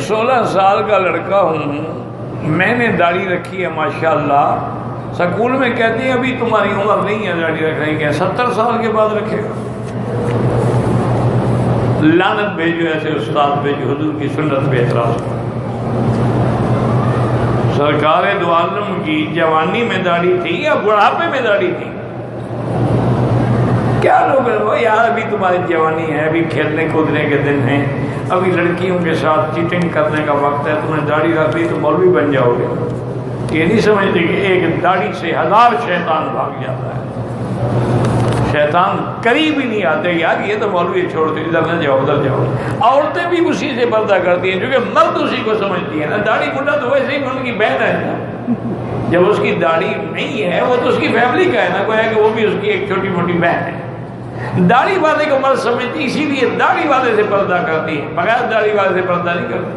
16 سال کا لڑکا ہوں، میں نے داڑھی رکھی ہے ماشاءاللہ، سکول میں کہتے ہیں ابھی تمہاری عمر نہیں ہے داڑھی رکھنے کی، 70 سال کے بعد رکھے گا؟ لعنت بھیجو ایسے استاد بھیجو حضور کی سنت پہ اعتراض کرو۔ سرکار دو عالم کی جوانی میں داڑھی تھی یا بڑھاپے میں داڑھی تھی؟ کیا لوگ یار ابھی تمہاری جوانی ہے، ابھی کھیلنے کودنے کے دن ہیں، ابھی لڑکیوں کے ساتھ چیٹنگ کرنے کا وقت ہے، تمہیں داڑھی رکھ لی تو مولوی بن جاؤ گے۔ یہ نہیں سمجھتے کہ ایک داڑھی سے 1000 شیطان بھاگ جاتا ہے، شیطان قریب ہی نہیں آتے، یار یہ تو مولوی چھوڑتے ادھر نہ جاؤ ادھر جاؤ۔ عورتیں بھی اسی سے پردہ کرتی ہیں کیونکہ مرد اسی کو سمجھتی ہے نا، داڑھی بڈھا تو ویسے ہی ان کی بہن ہے نا، جب اس کی داڑھی نہیں ہے وہ تو اس کی فیملی کا ہے نا، گویا کہ وہ بھی اس کی ایک چھوٹی موٹی بہن ہے۔ داڑھی والے کو مرد سمجھتی، اسی لیے داڑھی والے سے پردہ کرتی ہے، بغیر داڑھی والے سے پردہ نہیں کرتی۔